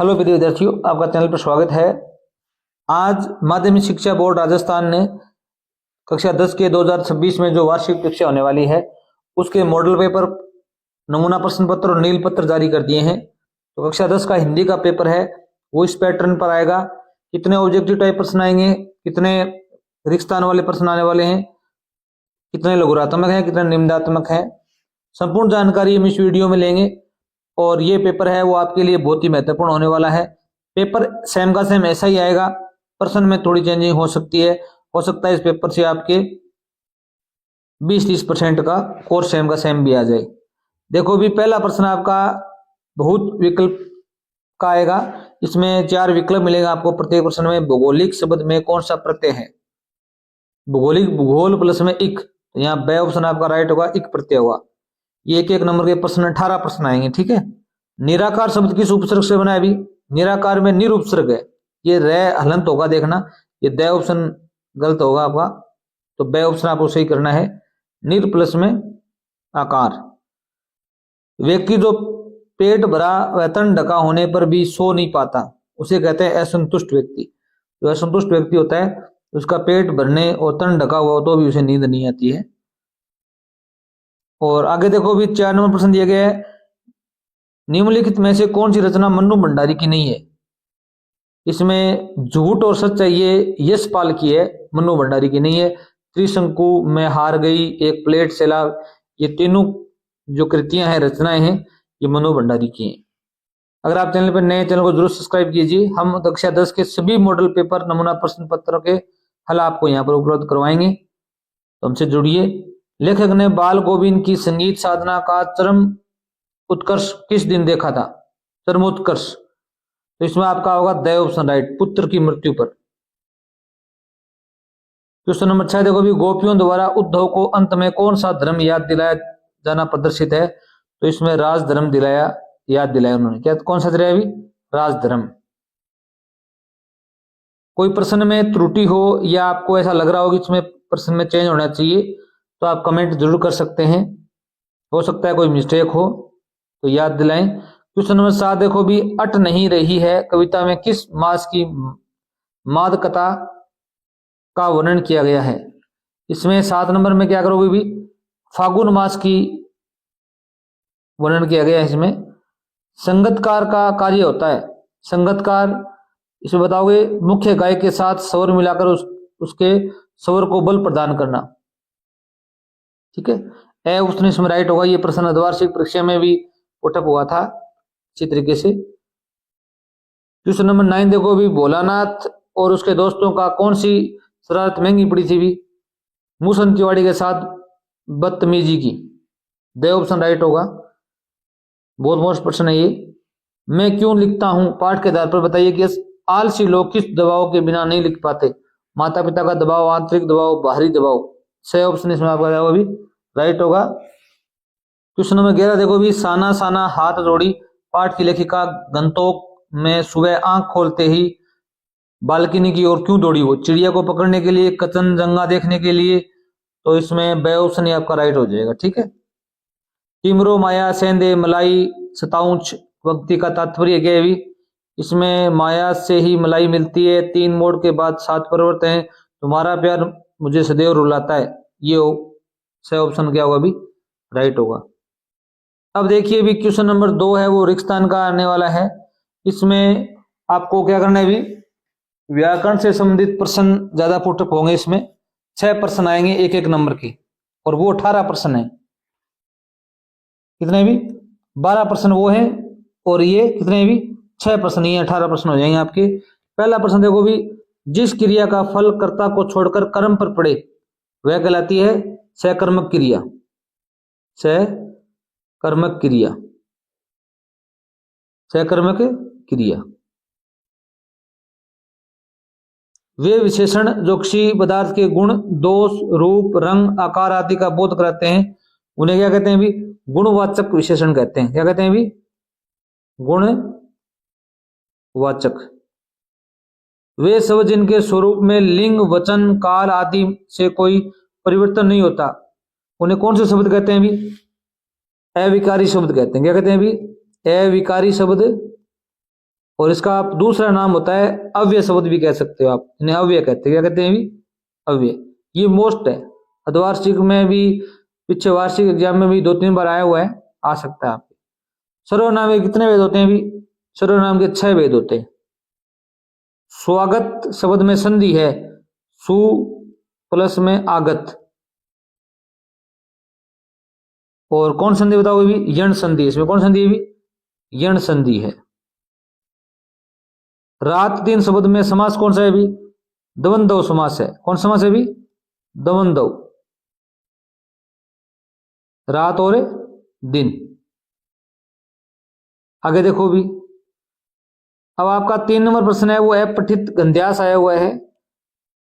Hello प्रिय विद्यार्थियों, आपका चैनल पर स्वागत है। आज माध्यमिक शिक्षा बोर्ड राजस्थान ने कक्षा 10 के 2026 में जो वार्षिक परीक्षा होने वाली है उसके मॉडल पेपर, नमूना प्रश्न पत्र और नील पत्र जारी कर दिए हैं। तो कक्षा 10 का हिंदी का पेपर है वो इस पैटर्न पर आएगा। कितने ऑब्जेक्टिव टाइप प्रश्न आएंगे, कितने रिक्त स्थान वाले प्रश्न आने वाले हैं, कितने लघुरात्मक हैं, कितने निम्नात्मक हैं, संपूर्ण जानकारी हम इस वीडियो में लेंगे। और ये पेपर है वो आपके लिए बहुत ही महत्वपूर्ण होने वाला है। पेपर सेम का सेम ऐसा ही आएगा, प्रश्न में थोड़ी चेंजिंग हो सकती है। हो सकता है इस पेपर से आपके 20-30% का कोर्स सेम का सेम भी आ जाए। देखो भी पहला प्रश्न आपका बहुत विकल्प का आएगा। इसमें 4 विकल्प मिलेगा आपको प्रत्येक प्रश्न में। भौगोलिक शब्द में कौन सा प्रत्यय है? भौगोलिक, भूगोल प्लस में इक, तो यहाँ बे ऑप्शन आपका राइट होगा, इक प्रत्यय होगा। ये एक नंबर के प्रश्न 18 प्रश्न आएंगे, ठीक है। निराकार शब्द किस उपसर्ग से बना है? अभी निराकार में निर उपसर्ग है, ये रे हलंत होगा, देखना ये द ऑप्शन गलत होगा आपका, तो बे ऑप्शन आपको सही करना है। निर प्लस में आकार। व्यक्ति जो पेट भरा व तन ढका होने पर भी सो नहीं पाता उसे कहते हैं असंतुष्ट व्यक्ति। जो असंतुष्ट व्यक्ति होता है उसका पेट भरने और तन ढका हुआ तो भी उसे नींद नहीं आती है। और आगे देखो भी 4 नंबर प्रश्न दिया गया है, निम्नलिखित में से कौन सी रचना मन्नू भंडारी की नहीं है? इसमें झूठ और सच चाहिए, यशपाल की है, मन्नू भंडारी की नहीं है। त्रिशंकु में हार गई, एक प्लेट सैलाब, ये तीनों जो कृतियां हैं, रचनाएं हैं, ये मन्नू भंडारी की हैं। अगर आप चैनल पर नए, चैनल को जरूर सब्सक्राइब कीजिए। हम कक्षा 10 के सभी मॉडल पेपर, नमूना प्रश्न पत्रों के हल आपको यहाँ पर उपलब्ध करवाएंगे, तो हमसे जुड़िए। लेखक ने बाल गोविंद की संगीत साधना का चरम उत्कर्ष किस दिन देखा था? चरमोत्कर्ष, तो इसमें आपका होगा द ऑप्शन राइट, पुत्र की मृत्यु पर। क्वेश्चन नंबर 6 देखो भी, गोपियों द्वारा उद्धव को अंत में कौन सा धर्म याद दिलाया जाना प्रदर्शित है? तो इसमें राज धर्म याद दिलाया उन्होंने। क्या कौन सा दिलाया? अभी राज धर्म। कोई प्रश्न में त्रुटि हो या आपको ऐसा लग रहा हो कि इसमें प्रश्न में चेंज होना चाहिए, तो आप कमेंट जरूर कर सकते हैं। हो सकता है कोई मिस्टेक हो तो याद दिलाएं। क्वेश्चन नंबर 7 देखो भी, अट नहीं रही है कविता में किस मास की मादकता का वर्णन किया गया है? इसमें 7 नंबर में क्या करोगे भी, फागुन मास की वर्णन किया गया है। इसमें संगतकार का कार्य होता है। संगतकार इसमें बताओगे मुख्य गायक के साथ स्वर मिलाकर उसके स्वर को बल प्रदान करना, ठीक है। ए ऑप्शन इसमें राइट होगा। ये प्रश्न अर्धवार्षिक परीक्षा में भी पुटअप हुआ था इसी तरीके से। क्वेश्चन नंबर 9 देखो भी, भोलानाथ और उसके दोस्तों का कौन सी शरारत महंगी पड़ी थी भी? मूसन तिवाड़ी के साथ बदतमीजी की, द ऑप्शन राइट होगा। बहुत मोस्ट प्रश्न है ये। मैं क्यों लिखता हूं पाठ के आधार पर बताइए कि आलसी लोग किस दबाव के बिना नहीं लिख पाते? माता पिता का दबाव, आंतरिक दबाव, बाहरी दबाव। सही ऑप्शन इसमें आपका जाएगा भी राइट होगा। क्वेश्चन नंबर 11 देखो भी, साना साना हाथ जोड़ी पाठ की लेखिका गंतोक में सुबह आंख खोलते ही बालकनी की ओर क्यों दौड़ी? वो चिड़िया को पकड़ने के लिए, कचनजंगा देखने के लिए, तो इसमें बे ऑप्शन ही आपका राइट हो जाएगा, ठीक है। टिमरो माया सेंदे मलाई सताउच वक्ति का तात्पर्य क्या है भी? इसमें माया से ही मलाई मिलती है, 3 मोड़ के बाद 7 पर्वत हैं, तुम्हारा प्यार मुझे सदैव रुलाता है, ये सही ऑप्शन क्या होगा भी राइट होगा। अब देखिए भी क्वेश्चन नंबर 2 है वो रिक्त स्थान का आने वाला है। इसमें आपको क्या करना है भी, व्याकरण से संबंधित प्रश्न ज्यादा पुटअप होंगे। इसमें 6 प्रश्न आएंगे एक नंबर के, और वो 18 प्रश्न है। कितने भी 12 प्रश्न वो है, और ये कितने भी 6 प्रश्न, ये 18 प्रश्न हो जाएंगे आपके। पहला प्रश्न देखो भी, जिस क्रिया का फल कर्ता को छोड़कर कर्म पर पड़े वह कहलाती है सकर्मक क्रिया। सकर्मक क्रिया, सकर्मक क्रिया। वे विशेषण जो किसी पदार्थ के गुण, दोष, रूप, रंग, आकार आदि का बोध कराते हैं उन्हें क्या कहते हैं भी? गुणवाचक विशेषण कहते हैं। क्या कहते हैं भी? गुणवाचक। वे सब जिनके स्वरूप में लिंग, वचन, काल आदि से कोई परिवर्तन नहीं होता उन्हें कौन से शब्द कहते हैं भी? अविकारी शब्द कहते हैं। क्या कहते हैं भी? अविकारी शब्द और इसका आप दूसरा नाम होता है अव्यय शब्द भी कह सकते हो आप, इन्हें अव्यय कहते हैं। क्या कहते हैं भी? अव्यय। ये मोस्ट है, अर्धवार्षिक में भी, पीछे वार्षिक एग्जाम में भी 2-3 बार आया हुआ है, आ सकता है आपके। सर्वनाम के कितने भेद होते हैं भी? सर्वनाम के 6 भेद होते हैं। स्वागत शब्द में संधि है, सु प्लस में आगत। और कौन संधि बताओगे भी? यण संधि। इसमें कौन संधि है भी? यण संधि है। रात दिन शब्द में समास कौन सा है भी? द्वंद्व समास है। कौन समास है भी? द्वंद्व। रात और दिन। आगे देखो भी, अब आपका 3 नंबर प्रश्न है, वो है पठित गंध्यास आया हुआ है।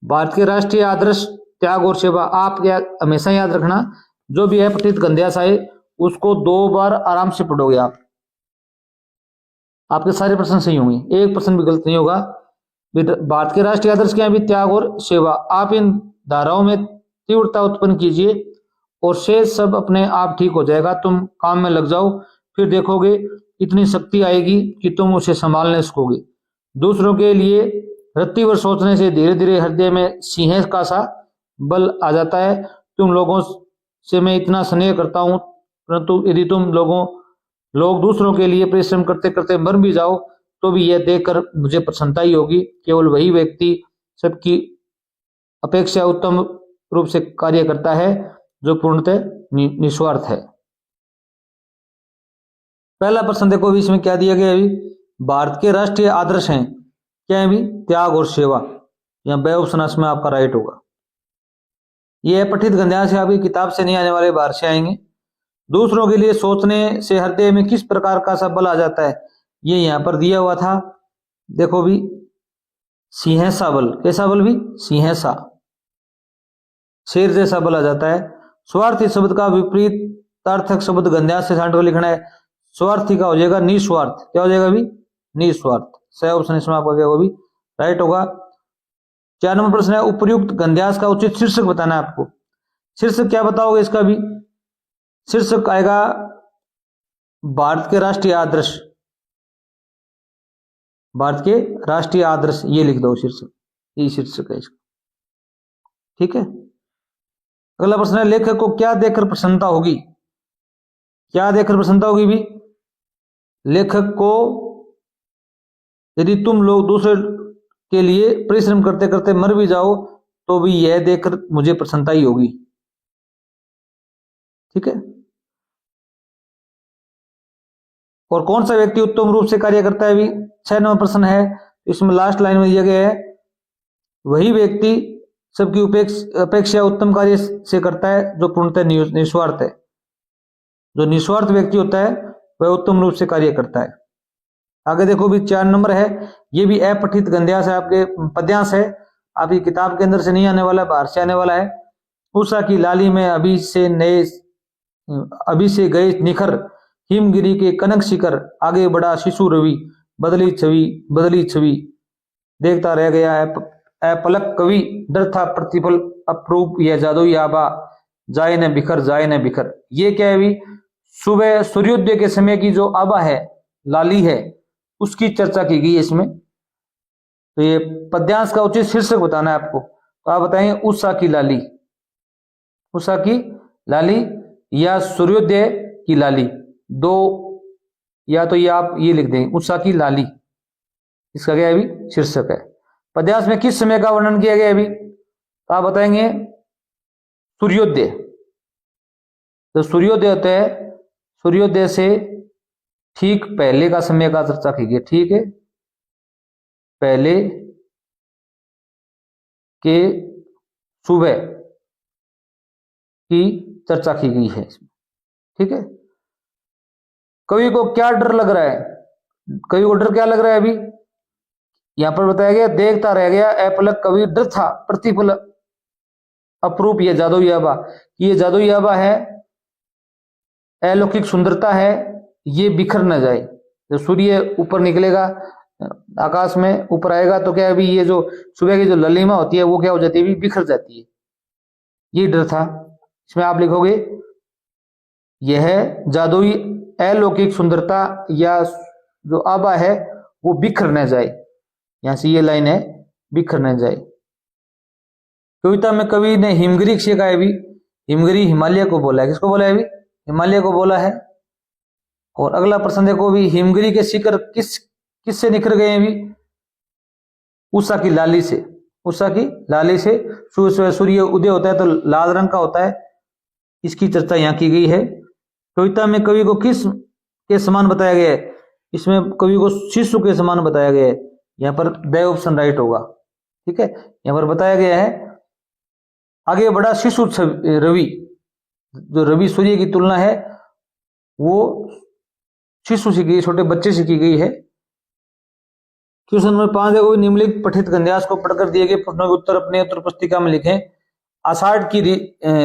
भारत के राष्ट्रीय आदर्श त्याग और सेवा। आप क्या हमेशा याद रखना, जो भी है पठित गंध्यास आए उसको 2 बार आराम से पढ़ोगे आप, आपके सारे प्रश्न सही होंगे, एक प्रश्न भी गलत नहीं होगा। भारत के राष्ट्रीय आदर्श क्या है भी? त्याग और सेवा। आप इन धाराओं में तीव्रता उत्पन्न कीजिए और शेष सब अपने आप ठीक हो जाएगा। तुम काम में लग जाओ, फिर देखोगे इतनी शक्ति आएगी कि तुम उसे संभालने सकोगे। दूसरों के लिए रत्तीभर सोचने से धीरे धीरे हृदय में सिंह का सा बल आ जाता है। तुम लोगों से मैं इतना स्नेह करता हूं, परंतु यदि तुम लोग दूसरों के लिए परिश्रम करते करते मर भी जाओ तो भी यह देखकर मुझे प्रसन्नता ही होगी। केवल वही व्यक्ति सबकी अपेक्षा उत्तम रूप से कार्य करता है जो पूर्णतः निस्वार्थ है। पहला प्रश्न देखो भी, इसमें क्या दिया गया है? भारत के राष्ट्रीय आदर्श हैं क्या है भी? त्याग और सेवा। यहाँ बे ऑप्शन इसमें आपका राइट होगा। यह पठित गंध्यास से आपकी किताब से नहीं आने वाले, बाहर से आएंगे। दूसरों के लिए सोचने से हृदय में किस प्रकार का सा बल आ जाता है? ये यहां पर दिया हुआ था, देखो भी, सिंहसा बल। कैसा बल भी? सिंहसा, शेर जैसा बल आ जाता है। स्वार्थी शब्द का विपरीतार्थक शब्द गंध्यास से छांट कर लिखना है। स्वार्थी का हो जाएगा निस्वार्थ। क्या हो जाएगा भी? निस्वार्थ। सही ऑप्शन इसमें आपका क्या होगा भी? राइट होगा। 4 नंबर प्रश्न है, उपर्युक्त गंध्यास का उचित शीर्षक बताना है आपको। शीर्षक क्या बताओगे इसका भी? शीर्षक आएगा भारत के राष्ट्रीय आदर्श। भारत के राष्ट्रीय आदर्श, ये लिख दो शीर्षक, ये शीर्षक है इसका। ठीक है। अगला प्रश्न है, लेखक को क्या देखकर प्रसन्नता होगी? क्या देखकर प्रसन्नता होगी भी? लेखक को यदि तुम लोग दूसरे के लिए परिश्रम करते करते मर भी जाओ तो भी यह देखकर मुझे प्रसन्नता ही होगी। ठीक है। और कौन सा व्यक्ति उत्तम रूप से कार्य करता है भी? 6 नंबर प्रश्न है, इसमें लास्ट लाइन में दिया गया है, वही व्यक्ति सबकी अपेक्षा उत्तम कार्य से करता है जो पूर्णतः निस्वार्थ है। जो निस्वार्थ व्यक्ति होता है वह उत्तम रूप से कार्य करता है। आगे देखो भी, 4 नंबर है, ये भी अपठित गंध्यास है, आपके पद्यांश है, आपकी किताब के अंदर से नहीं आने वाला, बाहर से आने वाला है। उषा की लाली में अभी से गए निखर, हिमगिरी के कनक शिखर, आगे बढ़ा शिशु रवि, बदली छवि देखता रह गया है अपलक कवि, डर था प्रतिफल अप्रूप यह जादुई आबा, जाए न बिखर। ये क्या है भी? सुबह सूर्योदय के समय की जो आबा है, लाली है, उसकी चर्चा की गई है इसमें। तो ये पद्यांश का उचित शीर्षक बताना है आपको, तो आप बताएंगे उषा की लाली, उषा की लाली या सूर्योदय की लाली, दो, या तो ये आप ये लिख देंगे उषा की लाली, इसका क्या है भी? शीर्षक है। पद्यांश में किस समय का वर्णन किया गया है अभी? तो आप बताएंगे सूर्योदय। तो सूर्योदय होता है, सूर्योदय से ठीक पहले का समय का चर्चा की गई। ठीक है, पहले के सुबह की चर्चा की गई है इसमें। ठीक है। कवि को क्या डर लग रहा है? कवि को डर क्या लग रहा है अभी? यहां पर बताया गया देखता रह गया अपलक कवि, डर था प्रतिफल अप्रूप ये जादुई आबा, ये जादुई आबा है, अलौकिक सुंदरता है, ये बिखर न जाए। जब सूर्य ऊपर निकलेगा आकाश में, ऊपर आएगा तो क्या है अभी, ये जो सुबह की जो ललिमा होती है वो क्या हो जाती है, बिखर जाती है। ये डर था। इसमें आप लिखोगे यह जादुई अलौकिक सुंदरता या जो आबा है वो बिखर न जाए। यहां से ये लाइन है, बिखर न जाए। कविता में कवि ने हिमगिरी से कहा है भी, हिमगिरी हिमालय को बोला है। किसको बोला है भी? हिमालय को बोला है। और अगला प्रश्न देखो भी, हिमगिरी के शिखर किससे निखर गए हैं भी? उषा की लाली से। उषा की लाली से सूर्य उदय होता है तो लाल रंग का होता है, इसकी चर्चा यहाँ की गई है। कविता में कवि को किस के समान बताया गया है? इसमें कवि को शिशु के समान बताया गया है। यहाँ पर द ऑप्शन राइट होगा। ठीक है, यहाँ पर बताया गया है आगे बढ़ा शिशु रवि, जो रवि सूर्य की तुलना है वो शिशु से की, छोटे बच्चे से की गई है। क्वेश्चन नंबर 5 है, निम्नलिखित पठित गन्यास को पढ़कर दिए गए प्रश्नों के उत्तर अपने उत्तर पुस्तिका में लिखें। आषाढ़ की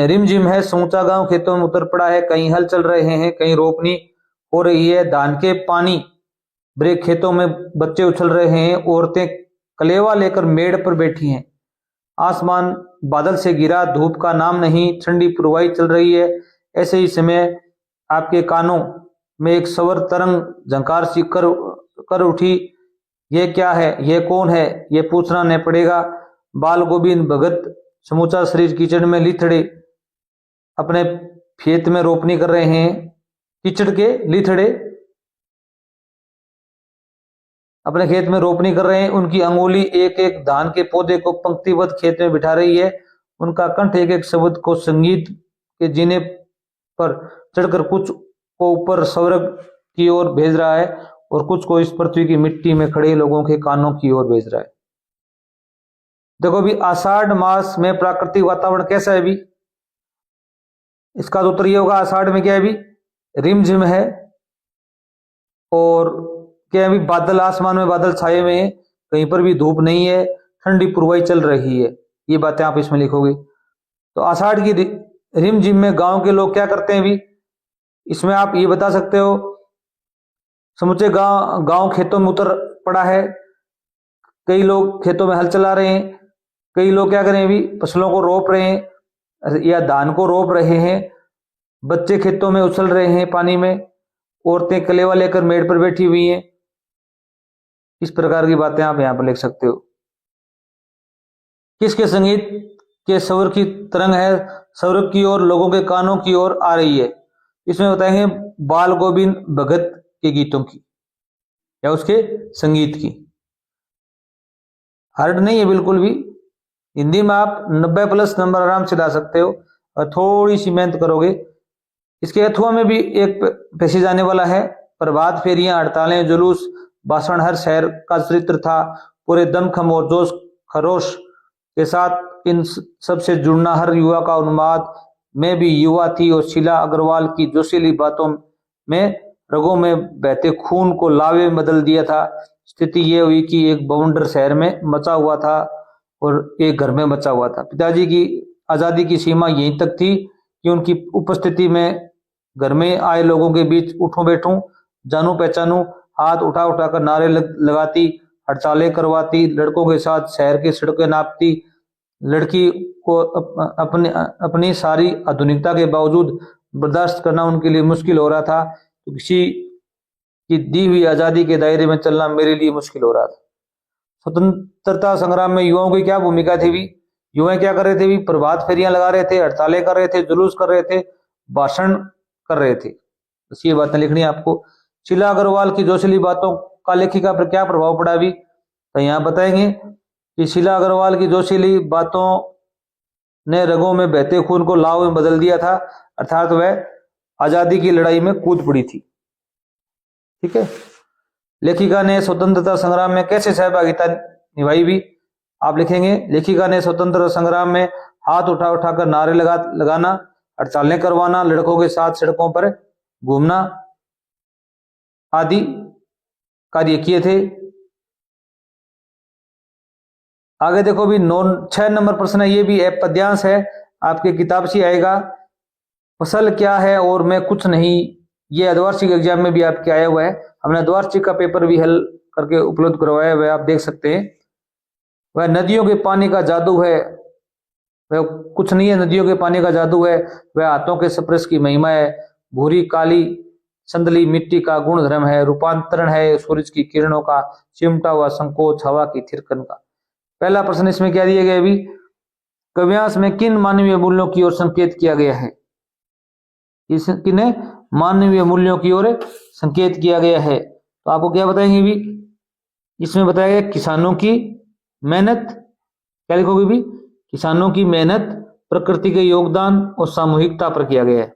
रिमझिम है, समूचा गांव खेतों में उतर पड़ा है, कहीं हल चल रहे हैं, कहीं रोपनी हो रही है, धान के पानी ब्रेक खेतों में बच्चे उछल रहे हैं, औरतें कलेवा लेकर मेड़ पर बैठी हैं, आसमान बादल से गिरा, धूप का नाम नहीं, ठंडी पुरवाई चल रही है। ऐसे ही समय आपके कानों में एक स्वर तरंग झंकार सी कर उठी। ये क्या है, ये कौन है, ये पूछना न पड़ेगा। बाल गोविंद भगत समूचा शरीर कीचड़ में लिथड़े अपने खेत में रोपनी कर रहे हैं। कीचड़ के लिथड़े अपने खेत में रोपनी कर रहे हैं। उनकी अंगुली एक एक धान के पौधे को पंक्तिबद्ध खेत में बिठा रही है। उनका कंठ एक एक शब्द को संगीत के जीने पर चढ़कर कुछ को ऊपर स्वर्ग की ओर भेज रहा है और कुछ को इस पृथ्वी की मिट्टी में खड़े लोगों के कानों की ओर भेज रहा है। देखो भी, आषाढ़ मास में प्राकृतिक वातावरण कैसा है भी? इसका तो उत्तर ये होगा, आषाढ़ में क्या है भी? रिमझिम है। और क्या है भी? बादल, आसमान में बादल छाए हुए हैं, कहीं पर भी धूप नहीं है, ठंडी पुरवाई चल रही है। ये बातें आप इसमें लिखोगे। तो आषाढ़ की रिमझिम में गांव के लोग क्या करते हैं भी? इसमें आप ये बता सकते हो, समूचे गांव खेतों में उतर पड़ा है, कई लोग खेतों में हल चला रहे हैं, कई लोग क्या करें भी? फसलों को रोप रहे हैं या धान को रोप रहे हैं, बच्चे खेतों में उछल रहे हैं पानी में, औरतें कलेवा लेकर मेड़ पर बैठी हुई हैं। इस प्रकार की बातें आप यहां पर लिख सकते हो। किसके संगीत के स्वर की तरंग है स्वर्ग की ओर लोगों के कानों की ओर आ रही है? इसमें बताएंगे बाल गोविंद भगत के गीतों की या उसके संगीत की। हार्ड नहीं है बिल्कुल भी। हिंदी में आप 90+ नंबर आराम से ला सकते हो और थोड़ी सी मेहनत करोगे। इसके अथवा में भी एक पेशी जाने वाला है, प्रभात फेरियां, हड़तालें, जुलूस, भाषण, हर शहर का चरित्र था। पूरे दमखम और जोश खरोश के साथ इन सबसे जुड़ना हर युवा का उन्माद। मैं भी युवा थी और शीला अग्रवाल की जोशीली बातों में रगों में बहते खून को लावे में बदल दिया था। स्थिति यह हुई कि एक बवंडर शहर में मचा हुआ था और एक घर में मचा हुआ था। पिताजी की आजादी की सीमा यहीं तक थी कि उनकी उपस्थिति में घर में आए लोगों के बीच उठूं बैठूं, जानू पहचानू, हाथ उठा उठा कर नारे लगाती, हड़तालें करवाती, लड़कों के साथ शहर की सड़कें नापती। लड़की को अपनी सारी आधुनिकता के बावजूद बर्दाश्त करना उनके लिए मुश्किल हो रहा था। तो किसी की दी हुई आजादी के दायरे में चलना मेरे लिए मुश्किल हो रहा था। स्वतंत्रता संग्राम में युवाओं की क्या भूमिका थी भी? युवा क्या कर रहे थे भी? प्रभात फेरियां लगा रहे थे, हड़तालें कर रहे थे, जुलूस कर रहे थे, भाषण कर रहे थे। बस ये बातें लिखनी है आपको। शीला अग्रवाल की जोशीली बातों का लेखिका पर क्या प्रभाव पड़ा भी? तो यहाँ बताएंगे कि शीला अग्रवाल की जोशीली बातों ने रगों में बहते खून को लाव में बदल दिया था, अर्थात वह आजादी की लड़ाई में कूद पड़ी थी। ठीक है। लेखिका ने स्वतंत्रता संग्राम में कैसे सहभागिता निभाई भी? आप लिखेंगे लेखिका ने स्वतंत्रता संग्राम में हाथ उठा उठाकर नारे लगाना, हड़तालें करवाना, लड़कों के साथ सड़कों पर घूमना आदि कार्य किए थे। आगे देखो भी 6 नंबर प्रश्न है, ये भी पद्यांश है, आपके किताब से आएगा। फसल क्या है और मैं कुछ नहीं, ये अर्धवार्षिक एग्जाम में भी आपके आया हुआ है। हमने अर्धवार्षिक का पेपर भी हल करके उपलब्ध करवाया हुआ है, आप देख सकते हैं। वह नदियों के पानी का जादू है, वह कुछ नहीं है, नदियों के पानी का जादू है। वह हाथों के स्पर्श की महिमा है। भूरी काली संदली मिट्टी का गुणधर्म है, रूपांतरण है सूरज की किरणों का, चिमटा हुआ संकोच, हवा की थिरकन का। पहला प्रश्न इसमें क्या दिया गया अभी, काव्यांश में किन मानवीय मूल्यों की ओर संकेत किया गया है, किन्हें मानवीय मूल्यों की ओर संकेत किया गया है। तो आपको क्या बताएंगे भी, इसमें बताया गया किसानों की मेहनत, क्या लिखोगे भी, किसानों की मेहनत, प्रकृति के योगदान और सामूहिकता पर किया गया है।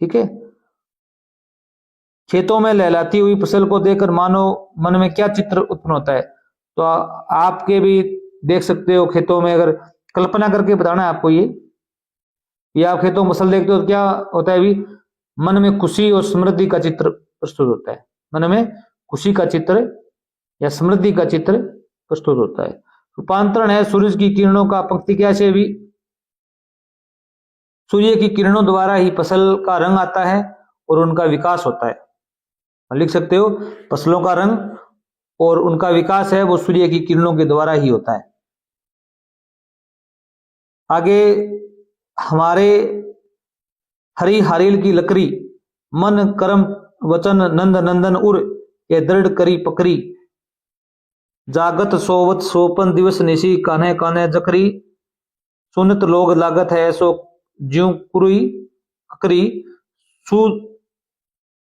ठीक है। खेतों में लहलाती हुई फसल को देखकर मानव मन में क्या चित्र उत्पन्न होता है। तो आपके भी देख सकते हो, खेतों में अगर कल्पना करके बताना है आपको, ये आप खेतों में फसल देखते हो तो क्या होता है भी, मन में खुशी और समृद्धि का चित्र प्रस्तुत होता है, मन में खुशी का चित्र या समृद्धि का चित्र प्रस्तुत होता है। रूपांतरण है सूरज की किरणों का, पंक्ति क्या से भी, सूर्य की किरणों द्वारा ही फसल का रंग आता है और उनका विकास होता है। लिख सकते हो, फसलों का रंग और उनका विकास है वो सूर्य की किरणों के द्वारा ही होता है। आगे, हमारे हरी हारील की लकड़ी, मन कर्म वचन नंद नंदन उर, ये दृढ़ करी पकड़ी, जागत सोवत सोपन दिवस निशी, कान्हे कान्हे जकरी, सुनत लोग लागत है सो ज्यों कुरुई ककरी, सु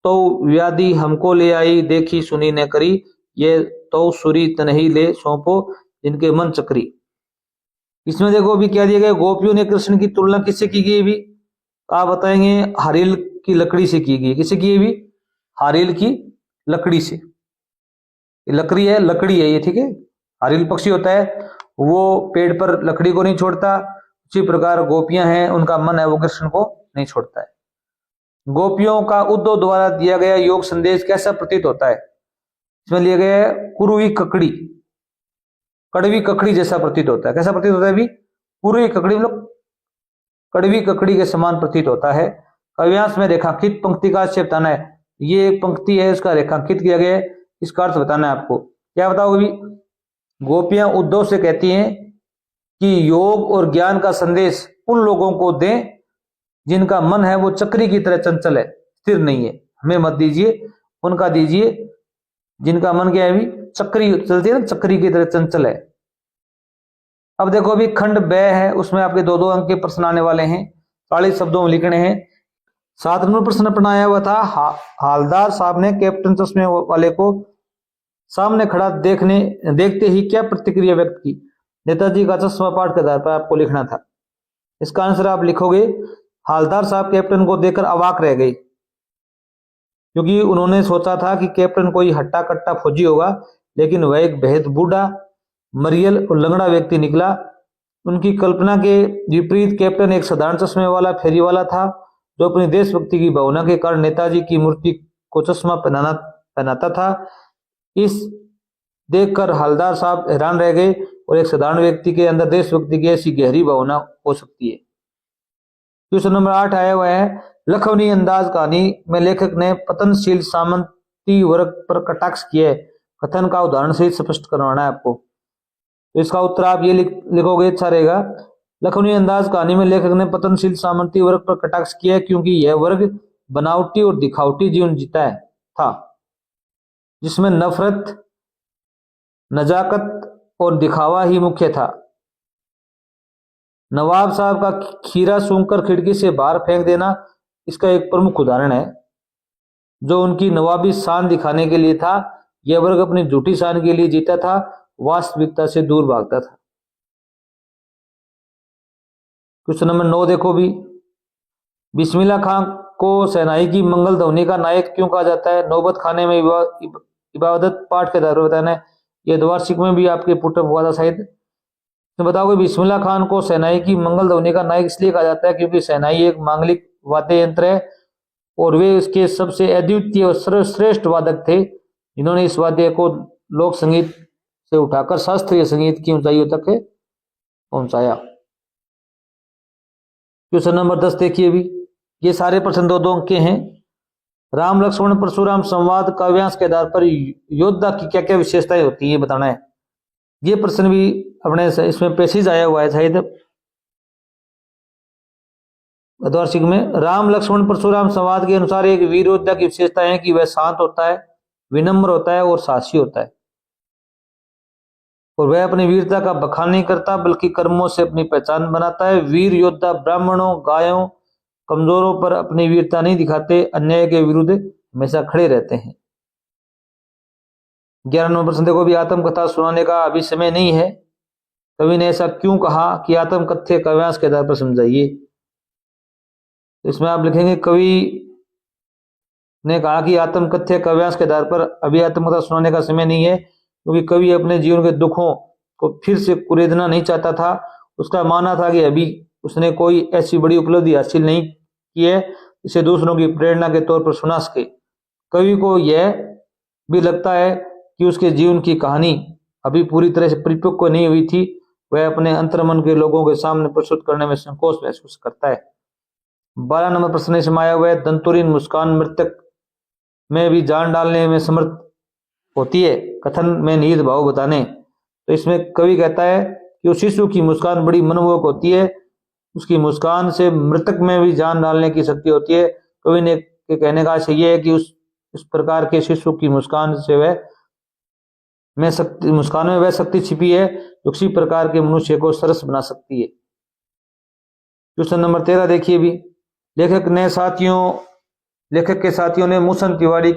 तो व्याधि हमको ले आई, देखी सुनी ने करी, ये तो सुरी तनही ले सौंपो, जिनके मन चक्री। इसमें देखो अभी क्या दिया गया, गोपियों ने कृष्ण की तुलना किससे की गई भी, आप बताएंगे हारील की लकड़ी से की गई। किससे की भी, हारील की लकड़ी से। लकड़ी है, लकड़ी है ये, ठीक है। हारील पक्षी होता है, वो पेड़ पर लकड़ी को नहीं छोड़ता, उसी प्रकार गोपियां हैं, उनका मन है वो कृष्ण को नहीं छोड़ता है। गोपियों का उद्धव द्वारा दिया गया योग संदेश कैसा प्रतीत होता है, इसमें लिया गया है कुरुई ककड़ी, कड़वी ककड़ी जैसा प्रतीत होता है। कैसा प्रतीत होता है भी, कुरुई ककड़ी मतलब कड़वी ककड़ी के समान प्रतीत होता है। काव्यांश में रेखांकित पंक्ति का आशय बताना है, ये एक पंक्ति है उसका रेखांकित किया गया है, इसका अर्थ बताना है आपको। क्या बताओगे भी, गोपियां उद्धव से कहती हैं कि योग और ज्ञान का संदेश उन लोगों को दें जिनका मन है वो चक्री की तरह चंचल है, स्थिर नहीं है, हमें मत दीजिए, उनका दीजिए जिनका मन क्या है भी, चक्री चलती है ना, चक्री की तरह चंचल है। अब देखो अभी खंड ब है, उसमें आपके दो दो अंक के प्रश्न आने वाले हैं, 40 शब्दों में लिखने हैं। 7 नंबर प्रश्न अपना आया हुआ था, हालदार साहब ने कैप्टन चश्मे वाले को सामने खड़ा देखते ही क्या प्रतिक्रिया व्यक्त की। नेताजी का चश्मा पाठ के आधार पर आपको लिखना था। इसका आंसर आप लिखोगे, हालदार साहब कैप्टन को देखकर अवाक रह गई, क्योंकि उन्होंने सोचा था कि कैप्टन कोई हट्टा कट्टा फौजी होगा, लेकिन वह एक बेहद बूढ़ा, मरियल और लंगड़ा व्यक्ति निकला। उनकी कल्पना के विपरीत कैप्टन एक साधारण चश्मे वाला फेरी वाला था, जो अपनी देशभक्ति की भावना के कारण नेताजी की मूर्ति को चश्मा पहनाता था। इस देखकर हवलदार साहब हैरान रह गए, और एक साधारण व्यक्ति के अंदर देशभक्ति की ऐसी गहरी भावना हो सकती है। क्वेश्चन नंबर 8 आया हुआ है, लखनवी अंदाज कहानी में लेखक ने पतनशील सामंती वर्ग पर कटाक्ष किया है, कथन का उदाहरण से स्पष्ट करवाना है आपको। तो इसका उत्तर आप ये लिखोगे, अच्छा रहेगा। लखनवी अंदाज कहानी में लेखक ने पतनशील सामंती वर्ग पर कटाक्ष किया है, क्योंकि यह वर्ग बनावटी और दिखावटी जीवन जीता था, जिसमें नफरत, नजाकत और दिखावा ही मुख्य था। नवाब साहब का खीरा सूंघकर खिड़की से बाहर फेंक देना इसका एक प्रमुख उदाहरण है। जो उनकी नवाबी शान दिखाने के लिए था, यह वर्ग अपनी झूठी शान के लिए जीता था, वास्तविकता से दूर भागता था। क्वेश्चन नंबर 9 देखो भी, बिस्मिल्लाह खां को सेनाई की मंगल ध्वनि का नायक क्यों कहा जाता है। नौबत खाने में इबादत पाठ के आधार पर बताना है, यह द्वार्षिक में भी आपके पुटअप हुआ था शायद। तो बताओगे, बिस्मिल्लाह खान को सेनाई की मंगल ध्वनि का नायक इसलिए कहा जाता है क्योंकि सेनाई एक मांगलिक वाद्य यंत्र है, और वे उसके सबसे अद्वितीय और सर्वश्रेष्ठ वादक थे, जिन्होंने इस वाद्य को लोक संगीत से उठाकर शास्त्रीय संगीत की ऊंचाइयों तक पहुंचाया। क्वेश्चन नंबर 10 देखिए भी, ये सारे प्रश्न 2-2 अंक के हैं। राम लक्ष्मण परशुराम संवाद काव्यांश के आधार पर योद्धा की क्या क्या विशेषताएं होती है बताना है। ये प्रश्न भी अपने इसमें पैसेज आया हुआ है शायद, द्वार्षिक में राम लक्ष्मण परशुराम संवाद के अनुसार एक वीर योद्धा की विशेषता है कि वह शांत होता है, विनम्र होता है और साहसी होता है, और वह अपनी वीरता का बखान नहीं करता बल्कि कर्मों से अपनी पहचान बनाता है। वीर योद्धा ब्राह्मणों, गायों, कमजोरों पर अपनी वीरता नहीं दिखाते, अन्याय के विरुद्ध हमेशा खड़े रहते हैं। 11 नंबर प्रश्न देखो भी, आत्मकथा सुनाने का अभी समय नहीं है, कवि ने ऐसा क्यों कहा कि आत्मकथ्य काव्यांश के आधार पर समझाइए। तो इसमें आप लिखेंगे कवि ने कहा कि आत्मकथ्य काव्यांश के आधार पर अभी आत्मकथा सुनाने का समय नहीं है, क्योंकि कवि अपने जीवन के दुखों को फिर से कुरेदना नहीं चाहता था। उसका मानना था कि अभी उसने कोई ऐसी बड़ी उपलब्धि हासिल नहीं की है जिसे दूसरों की प्रेरणा के तौर पर सुना सके। कवि को यह भी लगता है कि उसके जीवन की कहानी अभी पूरी तरह से परिपक्व नहीं हुई थी, वह अपने अंतर्मन के लोगों के सामने प्रस्तुत करने में संकोच महसूस करता है। 12 नंबर प्रश्न इसमें आया हुआ है, दंतुरीन मुस्कान मृतक में भी जान डालने में समर्थ होती है, कथन में निहित भाव बताने। तो इसमें कवि कहता है कि उस शिशु की मुस्कान बड़ी मनमोहक होती है, उसकी मुस्कान से मृतक में भी जान डालने की शक्ति होती है। कवि ने के कहने का आशय यह है कि उस प्रकार के शिशु की मुस्कान से मुस्कान में वह शक्ति छिपी है जो किसी प्रकार के मनुष्य को सरस बना सकती है। क्वेश्चन नंबर 13 देखिए भी, लेखक के साथियों ने मूसन तिवारी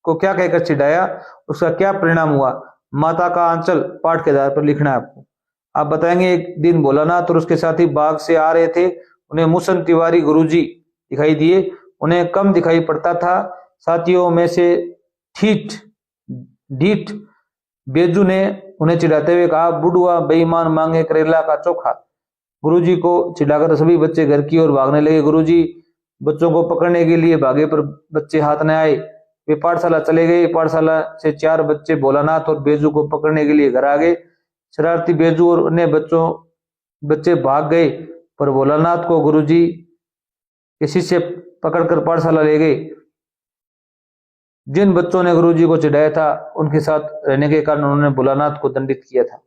को क्या कहकर चिढ़ाया, उसका क्या परिणाम हुआ। माता का आंचल पाठ के आधार पर लिखना है आपको। आप बताएंगे एक दिन भोलानाथ और उसके साथी बाग से आ रहे थे, उन्हें मूसन तिवारी गुरुजी दिखाई दिए, उन्हें कम दिखाई पड़ता था। साथियों में से ढीठ बेजू ने उन्हें चिढ़ाते हुए कहा, बुढ़वा बेईमान मांगे करेला का चोखा। गुरुजी को चिढ़ाकर सभी बच्चे घर की ओर भागने लगे। गुरुजी बच्चों को पकड़ने के लिए भागे पर बच्चे हाथ न आए। वे पाठशाला चले गए। पाठशाला से 4 बच्चे भोलानाथ और बेजू को पकड़ने के लिए घर आ गए। शरारती बेजू और अन्य बच्चे भाग गए, पर भोलानाथ को गुरुजी के शिष्य पकड़कर पाठशाला ले गए। जिन बच्चों ने गुरुजी को चिढ़ाया था उनके साथ रहने के कारण उन्होंने भोलानाथ को दंडित किया था।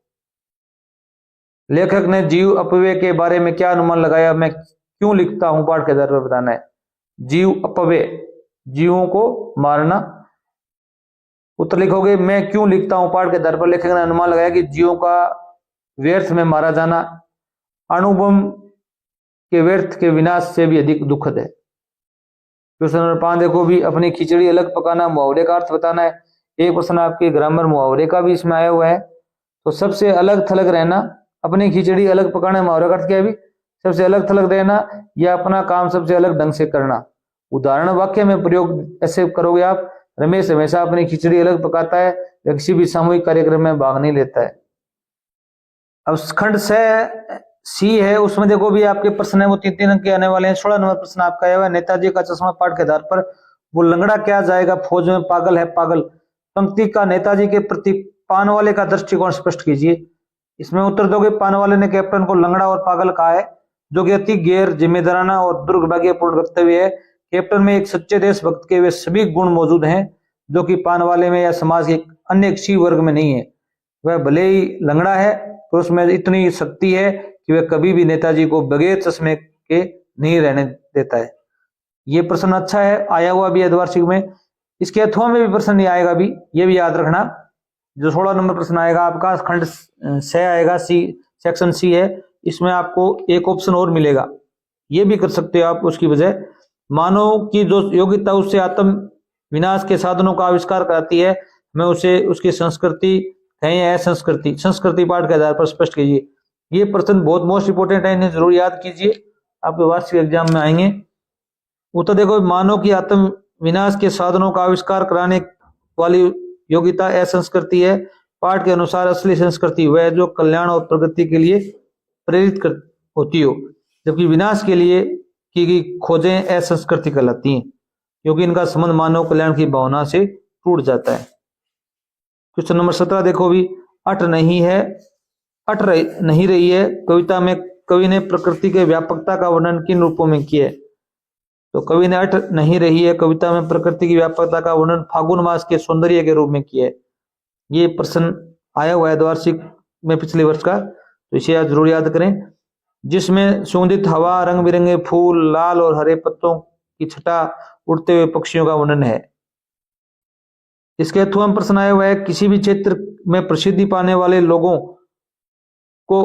लेखक ने जीव अपव्यय के बारे में क्या अनुमान लगाया, मैं क्यों लिखता हूं, पाठ के आधार पर बताना है। जीव अपव्यय, जीवों को मारना। उत्तर लिखोगे मैं क्यों लिखता हूं, पाठ के आधार पर लेखक ने अनुमान लगाया कि जीवों का व्यर्थ में मारा जाना अणुबम के व्यर्थ के विनाश से भी अधिक दुखद है। क्वेश्चन नंबर 5 देखो भी, अपनी खिचड़ी अलग पकाना, मुहावरे का अर्थ बताना है। एक प्रश्न आपके ग्रामर मुहावरे का भी इसमें आया हुआ है। तो सबसे अलग थलग रहना, अपनी खिचड़ी अलग पकाना, मुहावरे का अर्थ क्या है भी, सबसे अलग थलग रहना या अपना काम सबसे अलग ढंग से करना। उदाहरण वाक्य में प्रयोग ऐसे करोगे आप, रमेश हमेशा अपनी खिचड़ी अलग पकाता है, किसी भी सामूहिक कार्यक्रम में भाग नहीं लेता है। अब खंड सी है, उसमें देखो भी आपके प्रश्न है वो 3 अंक के आने वाले हैं। 16 नंबर प्रश्न आपका है नेताजी का चश्मा, पाठ के आधार पर वो लंगड़ा क्या जाएगा फौज में, पागल है पागल। पंक्ति का नेताजी के प्रति पानवाले का दृष्टिकोण स्पष्ट कीजिए। इसमें उत्तर दोगे पानवाले ने कैप्टन को लंगड़ा और पागल कहा है, जो कि अति गैर जिम्मेदाराना और दुर्भाग्यपूर्ण वक्तव्य है। कैप्टन में एक सच्चे देशभक्त के वे सभी गुण मौजूद हैं जो कि पानवाले में या समाज के अन्य किसी वर्ग में नहीं है। वह भले ही लंगड़ा है तो उसमें इतनी शक्ति है कि वह कभी भी नेताजी को बगैर चश्मे के नहीं रहने देता है। ये प्रश्न अच्छा है, आया हुआ भी है द्वार्षिक में। इसके अथवा में भी प्रश्न नहीं आएगा भी, ये भी याद रखना। जो 16 नंबर प्रश्न आएगा आपका खंड से आएगा, सी सेक्शन सी है, इसमें आपको एक ऑप्शन और मिलेगा, ये भी कर सकते हो आप। उसकी वजह मानव की जो योग्यता उससे आत्म विनाश के साधनों का आविष्कार कराती है, मैं उसे उसकी संस्कृति कहें संस्कृति। संस्कृति पाठ के आधार पर स्पष्ट कीजिए। ये प्रश्न बहुत मोस्ट इंपोर्टेंट है, इन्हें जरूर याद कीजिए, आपके वार्षिक एग्जाम में आएंगे। उत्तर देखो, मानव की आत्म विनाश के साधनों का आविष्कार कराने वाली योग्यता असंस्कृति है। पाठ के अनुसार असली संस्कृति वह जो कल्याण और प्रगति के लिए प्रेरित होती हो, जबकि विनाश के लिए की गई खोजें असंस्कृति कहलाती हैं, क्योंकि इनका संबंध मानव कल्याण की भावना से टूट जाता है। क्वेश्चन नंबर 17 देखो भी, अट नहीं रही है कविता में कवि ने प्रकृति के व्यापकता का वर्णन किन रूपों में किया है। तो कवि ने अट नहीं रही है कविता में प्रकृति की व्यापकता का वर्णन फागुन मास के सौंदर्य के रूप में किया है। ये प्रश्न आया हुआ है द्वार्षिक में पिछले वर्ष का, तो इसे आप जरूर याद करें। जिसमें सुगंधित हवा, रंग बिरंगे फूल, लाल और हरे पत्तों की छटा, उड़ते हुए पक्षियों का वर्णन है। इसके अथवा प्रश्न आया हुआ है, किसी भी क्षेत्र में प्रसिद्धि पाने वाले लोगों को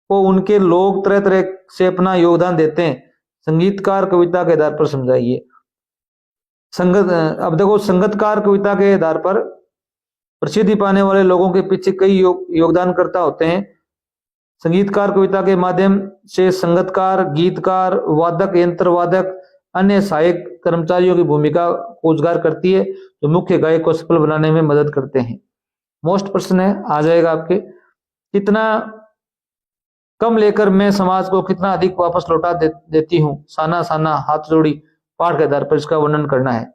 उनके लोग तरह तरह से अपना योगदान देते हैं, संगीतकार कविता के आधार पर समझाइए। अब देखो, संगीतकार कविता के आधार पर प्रसिद्धि पाने वाले लोगों के पीछे कई योगदानकर्ता होते हैं। संगीतकार कविता के माध्यम से संगीतकार, गीतकार, वादक, यंत्र वादक, अन्य सहायक कर्मचारियों की भूमिका को उजागर करती है, जो मुख्य गायक को सफल बनाने में मदद करते हैं। मोस्ट प्रश्न है आ जाएगा आपके, कितना कम लेकर मैं समाज को कितना अधिक वापस लौटा देती हूँ, साना साना हाथ जोड़ी, पाठ के आधार पर इसका वर्णन करना है।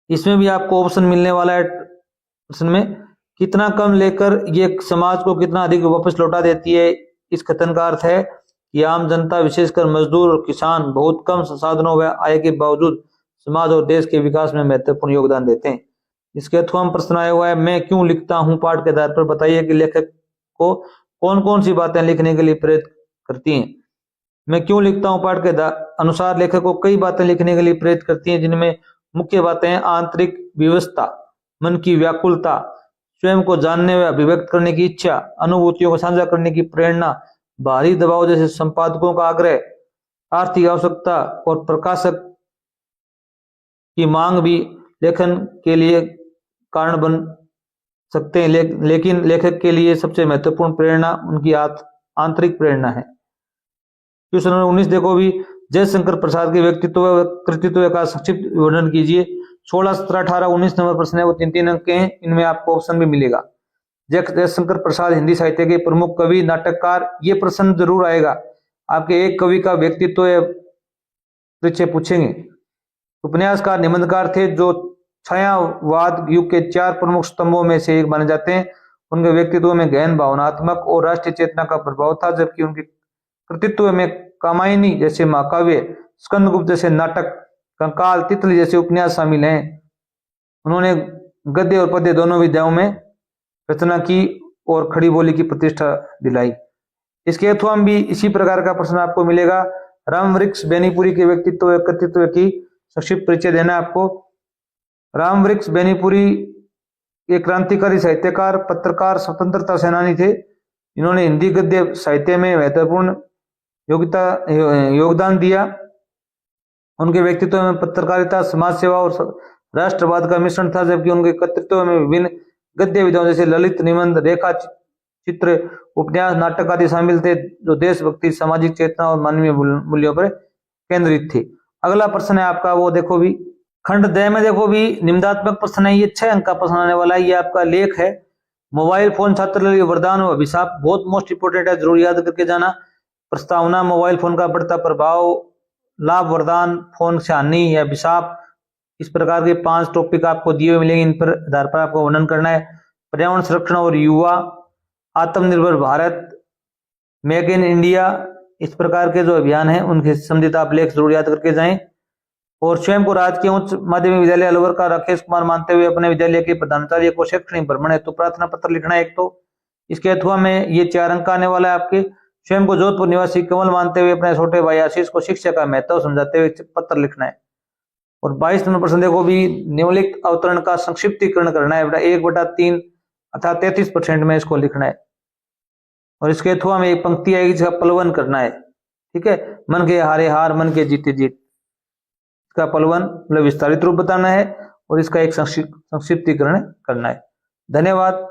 इसमें भी आपको ऑप्शन मिलने वाला है प्रश्न में, कितना कम लेकर ये समाज को कितना अधिक वापस लौटा देती है। इस कथन का अर्थ है कि आम जनता, विशेषकर मजदूर और किसान, बहुत कम संसाधनों व आय के बावजूद समाज और देश के विकास में महत्वपूर्ण योगदान देते हैं। इसके अथवा प्रश्न आया हुआ है, मैं क्यों लिखता हूँ, पाठ के आधार पर बताइए कि लेखक को कौन कौन सी बातें लिखने के लिए प्रेरित करती हैं। मैं क्यों लिखता हूँ पाठ के अनुसार लेखक को कई बातें लिखने के लिए प्रेरित करती हैं, जिनमें मुख्य बातें हैं आंतरिक व्यवस्था, मन की व्याकुलता, स्वयं को जानने व अभिव्यक्त करने की इच्छा, अनुभूतियों को साझा करने की प्रेरणा, बाहरी दबाव जैसे संपादकों का आग्रह, आर्थिक आवश्यकता और प्रकाशक की मांग भी लेखन के लिए कारण बन सकते हैं, लेकिन लेखक के लिए सबसे महत्वपूर्ण प्रेरणा उनकी आंतरिक प्रेरणा है। क्वेश्चन नंबर 19 देखो भी, जयशंकर प्रसाद के व्यक्तित्व व कृतित्व का संक्षिप्त वर्णन कीजिए। 16, 17, 18, 19 नंबर प्रश्न है, वो 3-3 अंक के हैं, इनमें आपको ऑप्शन भी मिलेगा। जयशंकर प्रसाद हिंदी साहित्य के प्रमुख कवि, नाटककार, ये प्रश्न जरूर आएगा आपके, एक कवि का व्यक्तित्व परीक्षा पूछेंगे। उपन्यासकार, निबंधकार थे, जो छायावाद युग के 4 प्रमुख स्तंभों में से एक माने जाते हैं। उनके व्यक्तित्व में गहन भावनात्मक और राष्ट्रीय चेतना का प्रभाव था, जबकि उनके कृतित्व में कामायनी जैसे महाकाव्य, स्कंदगुप्त जैसे नाटक, कंकाल, तितली जैसे उपन्यास शामिल हैं। उन्होंने गद्य और पद्य दोनों विधाओं में रचना की और खड़ी बोली की प्रतिष्ठा दिलाई। इसके अथवा भी इसी प्रकार का प्रश्न आपको मिलेगा। रामवृक्ष बेनीपुरी के व्यक्तित्व और कृतित्व की संक्षिप्त परिचय देना आपको। रामवृक्ष बेनीपुरी एक क्रांतिकारी साहित्यकार, पत्रकार, स्वतंत्रता सेनानी थे। इन्होंने हिंदी गद्य साहित्य में महत्वपूर्ण योगदान दिया। उनके व्यक्तित्व में पत्रकारिता, समाज सेवा और राष्ट्रवाद का मिश्रण था, जबकि उनके कृतित्व में विभिन्न गद्य विधाओं जैसे ललित, निबंध, रेखा चित्र, उपन्यास, नाटक आदि शामिल थे, जो देशभक्ति, सामाजिक चेतना और मानवीय मूल्यों पर केंद्रित थे। अगला प्रश्न है आपका, वो देखो भी खंड द में देखो भी निबंधात्मक प्रश्न है, ये 6 अंक का प्रश्न आने वाला है। ये आपका लेख है, मोबाइल फोन छात्र के लिए वरदान और अभिशाप, बहुत मोस्ट इंपोर्टेंट है, जरूर याद करके जाना। प्रस्तावना, मोबाइल फोन का बढ़ता प्रभाव, लाभ, वरदान, फोन से हानि या अभिशाप, इस प्रकार के 5 टॉपिक आपको दिए हुए मिलेंगे, इन पर आधार पर आपको वर्णन करना है। पर्यावरण संरक्षण और युवा, आत्मनिर्भर भारत, मेक इन इंडिया, इस प्रकार के जो अभियान है उनके संबंधित आप लेख जरूर याद करके जाएं। और स्वयं को राजकीय उच्च माध्यमिक विद्यालय अलवर का राकेश कुमार मानते हुए अपने विद्यालय के प्रधानाचार्य को शैक्षणिक भ्रमण हेतु प्रार्थना पत्र लिखना है एक तो। इसके अथवा में ये 4 अंक आने वाला है आपके। स्वयं को जोधपुर निवासी कमल मानते हुए अपने छोटे भाई आशीष को शिक्षा का महत्व समझाते हुए पत्र लिखना है। और 22 नंबर प्रश्न देखो भी, निम्नलिखित अवतरण का संक्षिप्तीकरण करना है बेटा, 1/3 अर्थात 33% में इसको लिखना है। और इसके अथवा में एक पंक्ति आएगी जिसका पलवन करना है, ठीक है। मन के हारे हार, मन के जीते जीत, इसका पलवन मतलब विस्तारित रूप बताना है और इसका एक संक्षिप्तीकरण करना है। धन्यवाद।